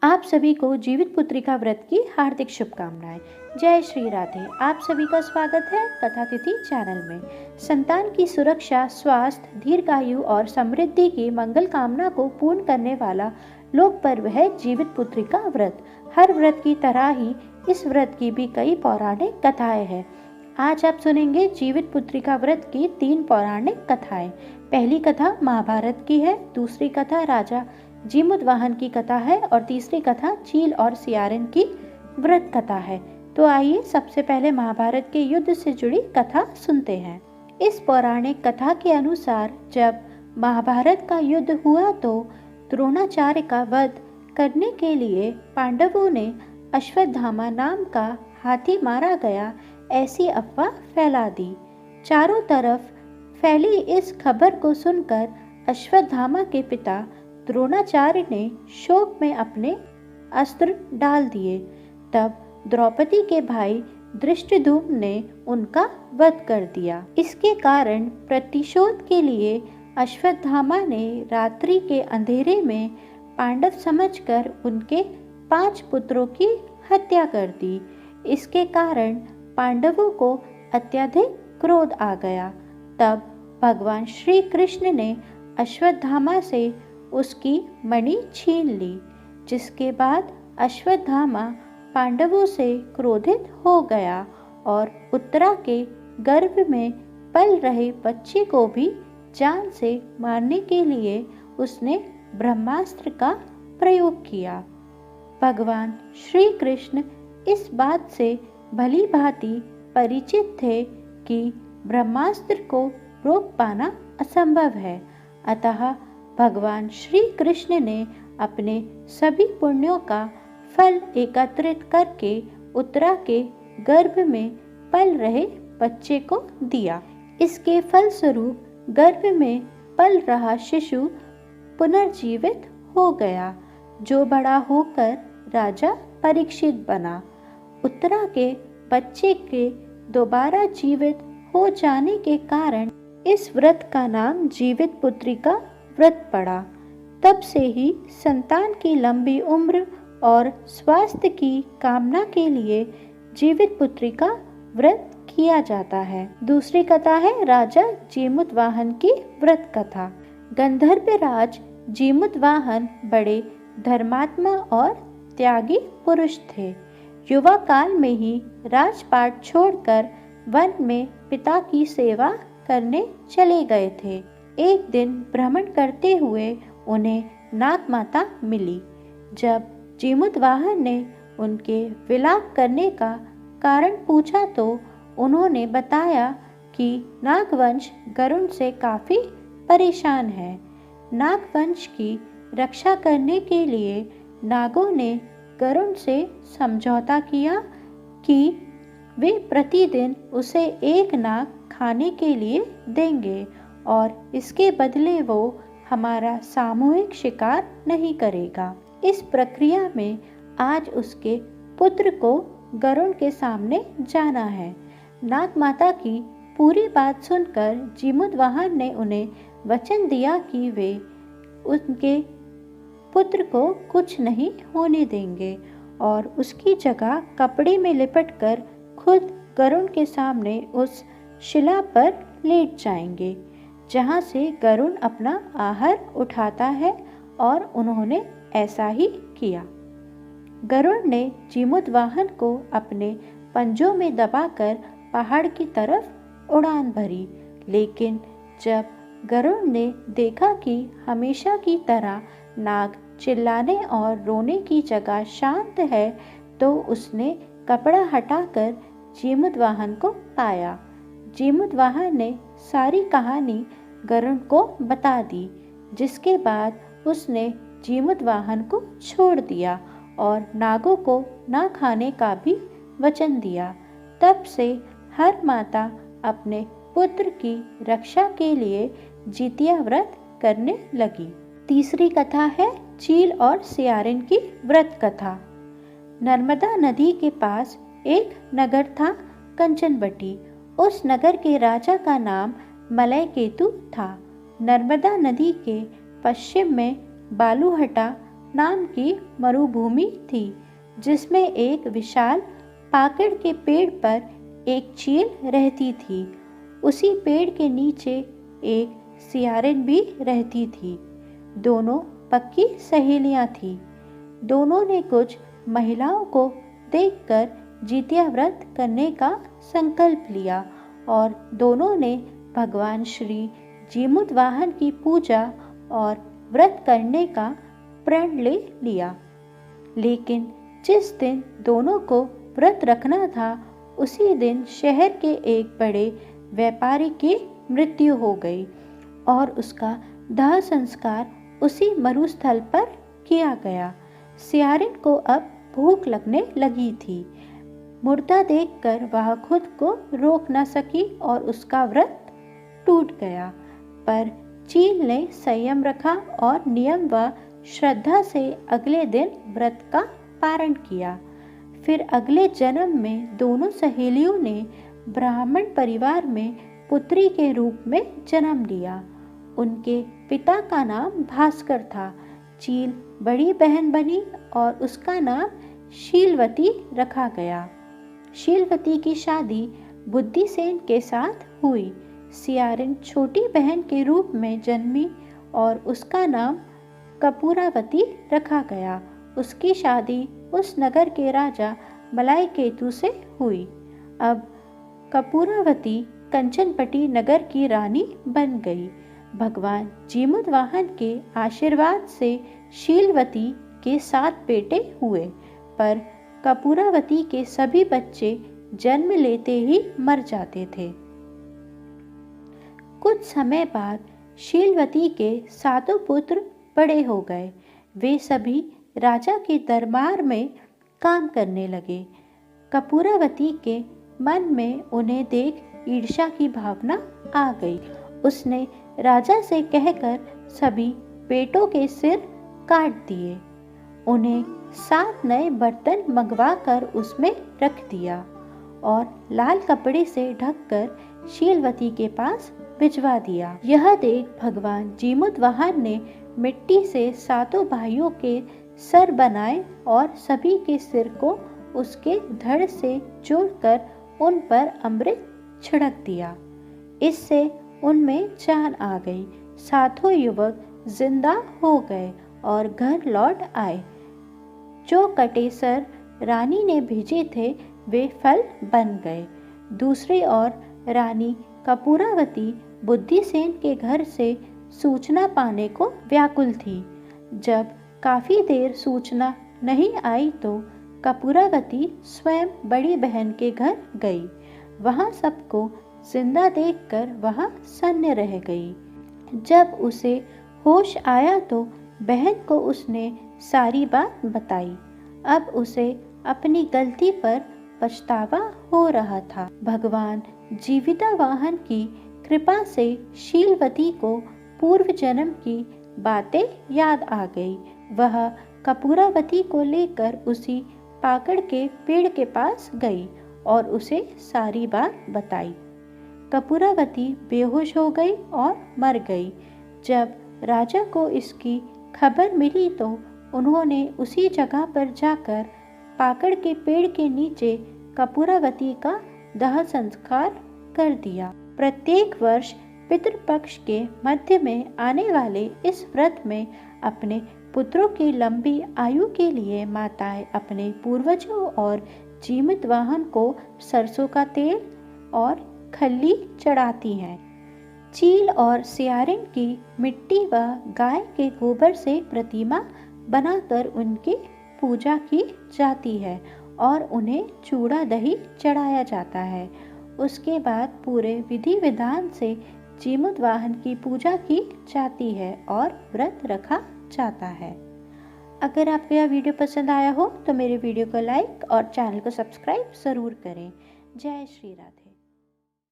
आप सभी को जीवित पुत्रिका व्रत की हार्दिक शुभकामनाएं। जय श्री राधे। आप सभी का स्वागत है कथातिथि चैनल में। संतान की सुरक्षा, स्वास्थ्य, दीर्घायु और समृद्धि की मंगल कामना को पूर्ण करने वाला लोक पर्व है जीवित पुत्रिका व्रत। हर व्रत की तरह ही इस व्रत की भी कई पौराणिक कथाएं हैं। आज आप सुनेंगे जीवित पुत्रिका व्रत की 3 पौराणिक कथाएं। पहली कथा महाभारत की है, दूसरी कथा राजा जीमुतवाहन की कथा है और तीसरी कथा चील और सियारिन की व्रत कथा है। तो आइए सबसे पहले महाभारत के युद्ध से जुड़ी कथा सुनते हैं। इस पौराणिक कथा के अनुसार जब महाभारत का युद्ध हुआ तो द्रोणाचार्य का वध करने के लिए पांडवों ने अश्वत्थामा नाम का हाथी मारा गया ऐसी अफवाह फैला दी। चारों तरफ फैली इस खबर को सुनकर अश्वत्थामा के पिता द्रोणाचार्य ने शोक में अपने अस्त्र डाल दिए। तब द्रौपदी के भाई धृष्टद्युम्न ने उनका वध कर दिया। इसके कारण प्रतिशोध के लिए अश्वत्थामा ने रात्रि के अंधेरे में पांडव समझकर उनके 5 पुत्रों की हत्या कर दी। इसके कारण पांडवों को अत्यधिक क्रोध आ गया। तब भगवान श्री कृष्ण ने अश्वत्थामा से उसकी मणि छीन ली, जिसके बाद अश्वत्थामा पांडवों से क्रोधित हो गया और उत्तरा के गर्भ में पल रहे बच्चे को भी जान से मारने के लिए उसने ब्रह्मास्त्र का प्रयोग किया। भगवान श्री कृष्ण इस बात से भली भांति परिचित थे कि ब्रह्मास्त्र को रोक पाना असंभव है। अतः भगवान श्री कृष्ण ने अपने सभी पुण्यों का फल एकत्रित करके उत्तरा के गर्भ में पल रहे बच्चे को दिया। इसके फलस्वरूप गर्भ में पल रहा शिशु पुनर्जीवित हो गया, जो बड़ा होकर राजा परीक्षित बना। उत्तरा के बच्चे के दोबारा जीवित हो जाने के कारण इस व्रत का नाम जीवित पुत्रिका व्रत पड़ा। तब से ही संतान की लंबी उम्र और स्वास्थ्य की कामना के लिए जीवित पुत्रिका व्रत किया जाता है। दूसरी कथा है राजा जीमुतवाहन की व्रत कथा। गंधर्व राज जीमुतवाहन बड़े धर्मात्मा और त्यागी पुरुष थे। युवा काल में ही राजपाट छोड़कर वन में पिता की सेवा करने चले गए थे। एक दिन भ्रमण करते हुए उन्हें नाग माता मिली। जब जीमुतवाहन ने उनके विलाप करने का कारण पूछा तो उन्होंने बताया कि नागवंश गरुड़ से काफी परेशान है। नागवंश की रक्षा करने के लिए नागों ने गरुड़ से समझौता किया कि वे प्रतिदिन उसे एक नाग खाने के लिए देंगे और इसके बदले वो हमारा सामूहिक शिकार नहीं करेगा। इस प्रक्रिया में आज उसके पुत्र को गरुड़ के सामने जाना है। नाग माता की पूरी बात सुनकर जीमुतवाहन ने उन्हें वचन दिया कि वे उनके पुत्र को कुछ नहीं होने देंगे और उसकी जगह कपड़े में लिपटकर खुद गरुड़ के सामने उस शिला पर लेट जाएंगे जहाँ से गरुड़ अपना आहार उठाता है, और उन्होंने ऐसा ही किया। गरुड़ ने जीमुतवाहन को अपने पंजों में दबाकर पहाड़ की तरफ उड़ान भरी, लेकिन जब गरुड़ ने देखा कि हमेशा की तरह नाग चिल्लाने और रोने की जगह शांत है, तो उसने कपड़ा हटाकर जीमुतवाहन को पाया। जीमुतवाहन ने सारी कहानी गरुड़ को बता दी, जिसके बाद उसने जीमुतवाहन को छोड़ दिया और नागों को ना खाने का भी वचन दिया। तब से हर माता अपने पुत्र की रक्षा के लिए जितिया व्रत करने लगी। तीसरी कथा है चील और सियारिन की व्रत कथा। नर्मदा नदी के पास एक नगर था, कंचनवटी। उस नगर के राजा का नाम मलयकेतु था। नर्मदा नदी के पश्चिम में बालूहटा नाम की मरुभूमि थी, जिसमें एक विशाल पाकड़ के पेड़ पर एक चील रहती थी। उसी पेड़ के नीचे एक सियारिन भी रहती थी। दोनों पक्की सहेलियां थीं। दोनों ने कुछ महिलाओं को देखकर जितिया व्रत करने का संकल्प लिया और दोनों ने भगवान श्री जीमूतवाहन की पूजा और व्रत करने का प्रण ले लिया। लेकिन जिस दिन दोनों को व्रत रखना था, उसी दिन शहर के एक बड़े व्यापारी की मृत्यु हो गई और उसका दाह संस्कार उसी मरुस्थल पर किया गया। सियारिन को अब भूख लगने लगी थी। मुर्दा देखकर वह खुद को रोक न सकी और उसका व्रत टूट गया। पर चील ने संयम रखा और नियम व श्रद्धा से अगले दिन व्रत का पारण किया। फिर अगले जन्म में दोनों सहेलियों ने ब्राह्मण परिवार में पुत्री के रूप में जन्म लिया। उनके पिता का नाम भास्कर था। चील बड़ी बहन बनी और उसका नाम शीलवती रखा गया। शीलवती की शादी बुद्धिसेन के साथ हुई। सियारिन छोटी बहन के रूप में जन्मी और उसका नाम कपूरावती रखा गया। उसकी शादी उस नगर के राजा मलायकेतु से हुई। अब कपूरावती कंचनपटी नगर की रानी बन गई। भगवान जीमूतवाहन के आशीर्वाद से शीलवती के 7 बेटे हुए, पर कपूरावती के सभी बच्चे जन्म लेते ही मर जाते थे। कुछ समय बाद शीलवती के 7 पुत्र बड़े हो गए। वे सभी राजा के दरबार में काम करने लगे। कपूरावती के मन में उन्हें देख ईर्ष्या की भावना आ गई। उसने राजा से कहकर सभी बेटों के सिर काट दिए। उन्हें 7 नए बर्तन मंगवाकर उसमें रख दिया और लाल कपड़े से ढककर शीलवती के पास भिजवा दिया। यह देख भगवान जीमूतवाहन ने मिट्टी से 7 भाइयों के सर बनाए और सभी के सिर को उसके धड़ से जोड़कर उन पर अमृत छिड़क दिया। इससे उनमें जान आ गई। 7 युवक जिंदा हो गए और घर लौट आए। जो कटे सर रानी ने भेजे थे वे फल बन गए। दूसरी ओर रानी कपूरावती बुद्धिसेन के घर से सूचना पाने को व्याकुल थी। जब काफी देर सूचना नहीं आई तो कपूरावती स्वयं बड़ी बहन के घर गई। वहां सबको जिंदा देखकर वह सन्न रह गई। जब उसे होश आया तो बहन को उसने सारी बात बताई। अब उसे अपनी गलती पर पछतावा हो रहा था। भगवान जीवितावाहन की कृपा से शीलवती को पूर्व जन्म की बातें याद आ गई। वह कपूरावती को लेकर उसी पाकड़ के पेड़ के पास गई और उसे सारी बात बताई। कपूरावती बेहोश हो गई और मर गई। जब राजा को इसकी खबर मिली तो उन्होंने उसी जगह पर जाकर पाकड़ के पेड़ के नीचे कपूरावती का दाह संस्कार कर दिया। प्रत्येक वर्ष पितृपक्ष के मध्य में आने वाले इस व्रत में अपने पुत्रों की लंबी आयु के लिए माताएं अपने पूर्वजों और जीमूतवाहन को सरसों का तेल और खल्ली चढ़ाती हैं। चील और सियारिन की मिट्टी व गाय के गोबर से प्रतिमा बनाकर उनकी पूजा की जाती है और उन्हें चूड़ा दही चढ़ाया जाता है। उसके बाद पूरे विधि विधान से जीमूतवाहन की पूजा की जाती है और व्रत रखा जाता है। अगर आपको यह वीडियो पसंद आया हो तो मेरे वीडियो को लाइक और चैनल को सब्सक्राइब ज़रूर करें। जय श्री राधे।